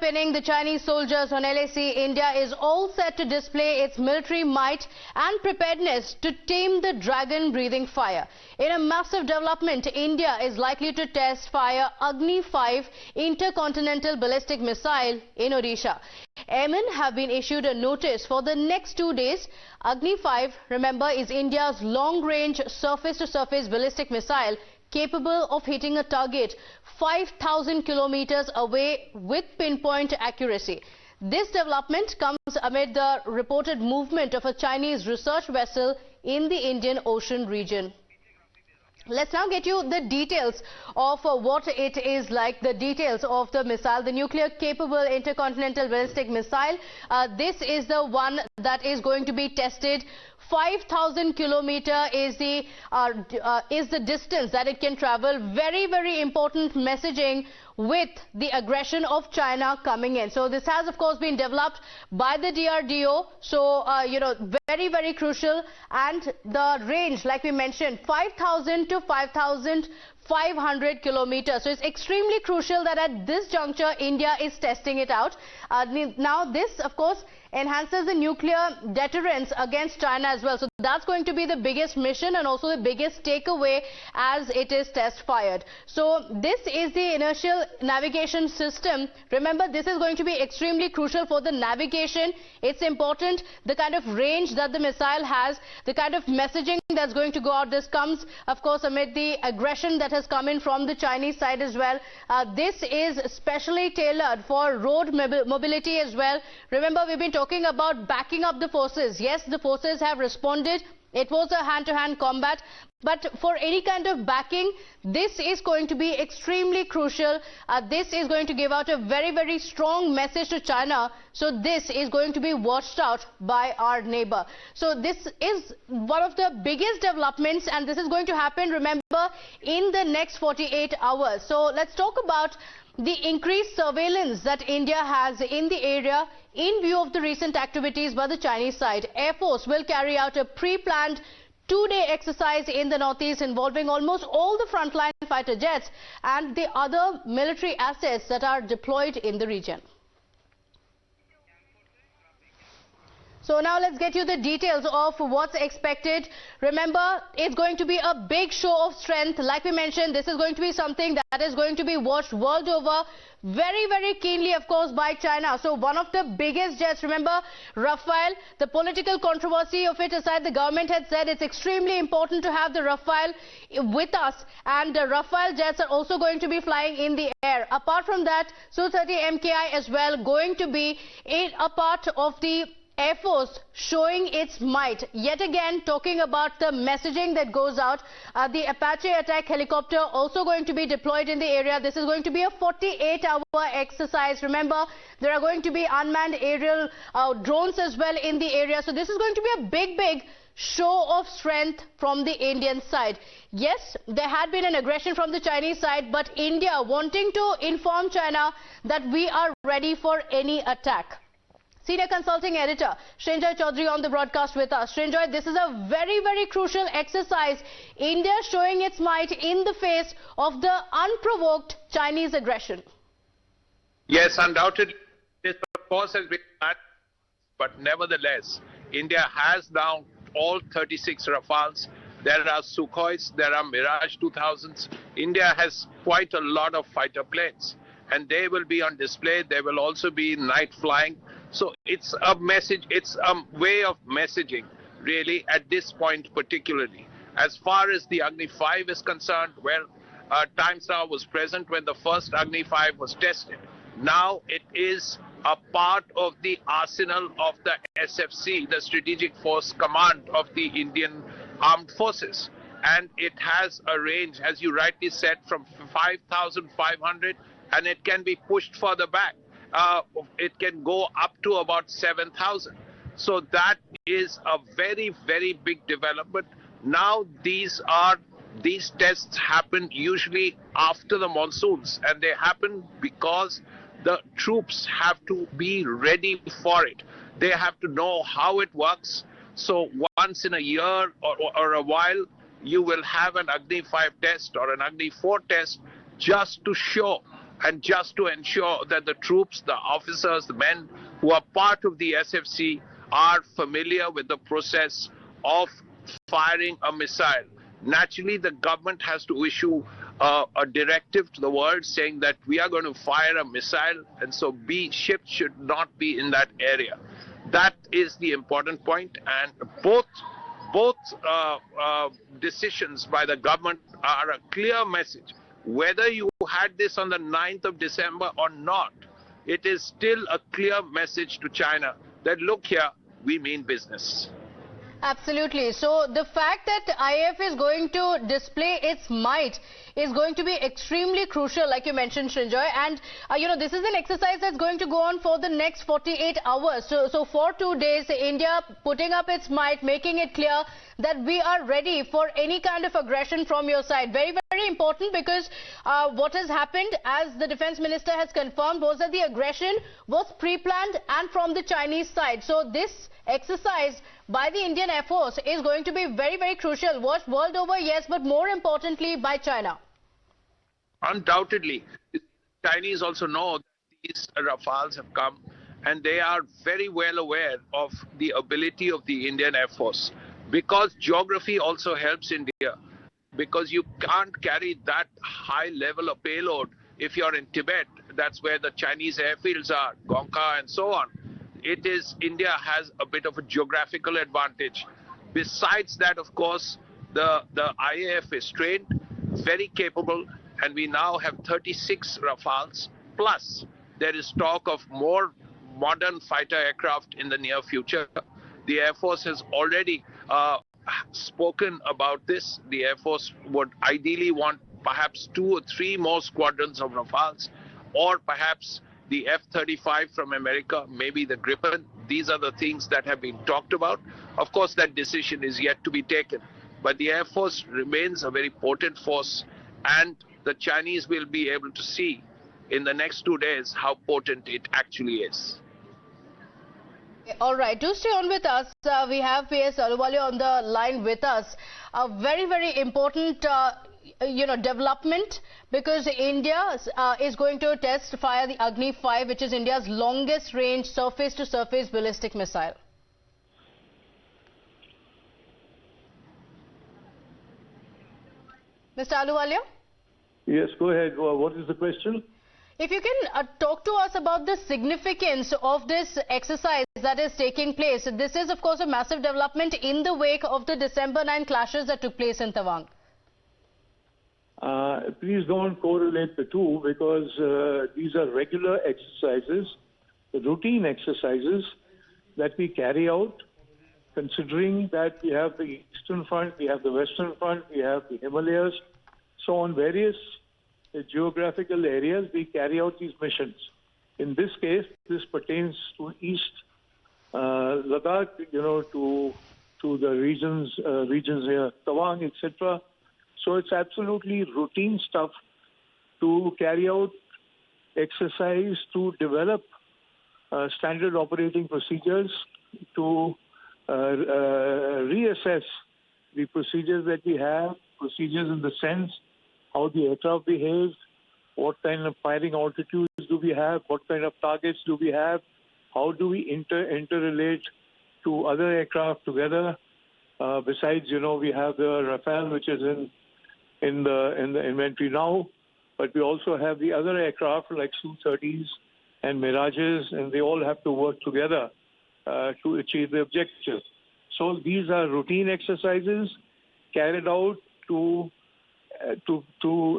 pinning the Chinese soldiers on LAC, India is all set to display its military might and preparedness to tame the dragon-breathing fire. In a massive development, India is likely to test fire Agni-V intercontinental ballistic missile in Odisha. Airmen have been issued a notice for the next 2 days. Agni-V, remember, is India's long-range surface-to-surface ballistic missile capable of hitting a target 5,000 kilometers away with pinpoint accuracy. This development comes amid the reported movement of a Chinese research vessel in the Indian Ocean region. Let's now get you the details of what it is like, the details of the missile, the nuclear-capable intercontinental ballistic missile. This is the one that is going to be tested. 5,000 kilometer is the distance that it can travel. Very, very important messaging with the aggression of China coming in. So this has, of course, been developed by the DRDO. So, very, very crucial. And the range, like we mentioned, 5,000 to 5,500 kilometers. So it's extremely crucial that at this juncture, India is testing it out. Now, this, of course, enhances the nuclear deterrence against China as well. So that's going to be the biggest mission and also the biggest takeaway as it is test fired. So this is the inertial navigation system. Remember, this is going to be extremely crucial for the navigation. It's important, the kind of range that the missile has, the kind of messaging that's going to go out. This comes, of course, amid the aggression that has come in from the Chinese side as well. This is specially tailored for road mobility as well. Remember, we've been talking about backing up the forces. Yes, the forces have responded. It was a hand-to-hand combat. But for any kind of backing, this is going to be extremely crucial. This is going to give out a very, very strong message to China. So this is going to be watched out by our neighbor. So this is one of the biggest developments, and this is going to happen, remember, in the next 48 hours. So let's talk about the increased surveillance that India has in the area in view of the recent activities by the Chinese side. Air Force will carry out a pre-planned 2-day exercise in the northeast involving almost all the frontline fighter jets and the other military assets that are deployed in the region. So now let's get you the details of what's expected. Remember, it's going to be a big show of strength. Like we mentioned, this is going to be something that is going to be watched world over very, very keenly, of course, by China. So one of the biggest jets, remember, Rafale, the political controversy of it aside, the government had said it's extremely important to have the Rafale with us. And the Rafale jets are also going to be flying in the air. Apart from that, Su-30 MKI as well going to be a part of the Air Force showing its might. Yet again, talking about the messaging that goes out. The Apache attack helicopter also going to be deployed in the area. This is going to be a 48-hour exercise. Remember, there are going to be unmanned aerial drones as well in the area. So this is going to be a big show of strength from the Indian side. Yes, there had been an aggression from the Chinese side, but India wanting to inform China that we are ready for any attack. Senior Consulting Editor Srinjoy Chaudhary on the broadcast with us. Srinjoy, this is a very, very crucial exercise. India showing its might in the face of the unprovoked Chinese aggression. Yes, undoubtedly, this of course has been bad, but nevertheless, India has now all 36 Rafales. There are Sukhois, there are Mirage 2000s. India has quite a lot of fighter planes, and they will be on display. There will also be night flying. So it's a message, it's a way of messaging, really, at this point particularly. As far as the Agni-V is concerned, well, Timestar was present when the first Agni-V was tested. Now it is a part of the arsenal of the SFC, the Strategic Force Command of the Indian Armed Forces. And it has a range, as you rightly said, from 5,500, and it can be pushed further back. It can go up to about 7,000. So that is a very, very big development. Now these tests happen usually after the monsoons, and they happen because the troops have to be ready for it. They have to know how it works. So once in a year or a while, you will have an Agni-V test or an Agni-4 test just to show and just to ensure that the troops, the officers, the men who are part of the SFC are familiar with the process of firing a missile. Naturally, the government has to issue a directive to the world saying that we are going to fire a missile, and so ships should not be in that area. That is the important point, and both decisions by the government are a clear message. Whether you had this on the 9th of December or not, it is still a clear message to China that look here, we mean business. Absolutely. So the fact that IAF is going to display its might is going to be extremely crucial, like you mentioned, Srinjoy. And, this is an exercise that's going to go on for the next 48 hours. So for 2 days, India putting up its might, making it clear that we are ready for any kind of aggression from your side. Very, very important, because what has happened, as the defense minister has confirmed, was that the aggression was pre-planned and from the Chinese side. So this exercise by the Indian Air Force is going to be very, very crucial. Watched world over, yes, but more importantly by China. Undoubtedly. Chinese also know that these Rafales have come, and they are very well aware of the ability of the Indian Air Force. Because geography also helps India, because you can't carry that high level of payload if you're in Tibet. That's where the Chinese airfields are, Gonka and so on. India has a bit of a geographical advantage. Besides that, of course, the IAF is trained, very capable, and we now have 36 Rafales, plus there is talk of more modern fighter aircraft in the near future. The Air Force has already spoken about this. The Air Force would ideally want perhaps 2 or 3 more squadrons of Rafales, or perhaps the F-35 from America, maybe the Gripen. These are the things that have been talked about. Of course, that decision is yet to be taken. But the Air Force remains a very potent force, and the Chinese will be able to see in the next 2 days how potent it actually is. All right, do stay on with us. We have PS Ahluwalia on the line with us. A very, very important development, because India is going to fire the Agni-V, which is India's longest range surface-to-surface ballistic missile. Mr. Ahluwalia? Yes, go ahead. What is the question? If you can talk to us about the significance of this exercise that is taking place. This is, of course, a massive development in the wake of the December 9 clashes that took place in Tawang. Please don't correlate the two, because these are regular exercises, routine exercises that we carry out, considering that we have the Eastern Front, we have the Western Front, we have the Himalayas. So on various geographical areas, we carry out these missions. In this case, this pertains to East Ladakh, to the regions here, Tawang, etc. So it's absolutely routine stuff to carry out exercise, to develop standard operating procedures, to reassess the procedures that we have, procedures in the sense how the aircraft behaves, what kind of firing altitudes do we have, what kind of targets do we have, how do we interrelate to other aircraft together. Besides, we have the Rafale, which is in the inventory now, but we also have the other aircraft like Su-30s and Mirages, and they all have to work together to achieve the objective. So these are routine exercises carried out to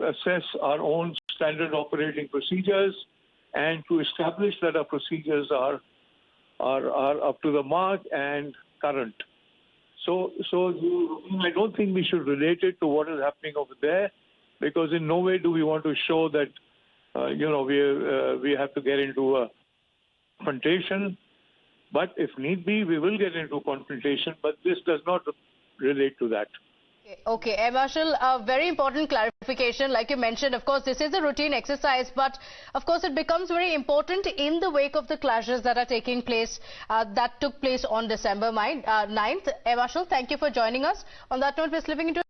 assess our own standard operating procedures and to establish that our procedures are up to the mark and current. So I don't think we should relate it to what is happening over there, because in no way do we want to show that we have to get into a confrontation. But if need be, we will get into confrontation. But this does not relate to that. Okay, Air Marshal, a very important clarification. Like you mentioned, of course, this is a routine exercise, but of course it becomes very important in the wake of the clashes that are taking place, that took place on December 9th. Air Marshal, thank you for joining us. On that note, we're slipping into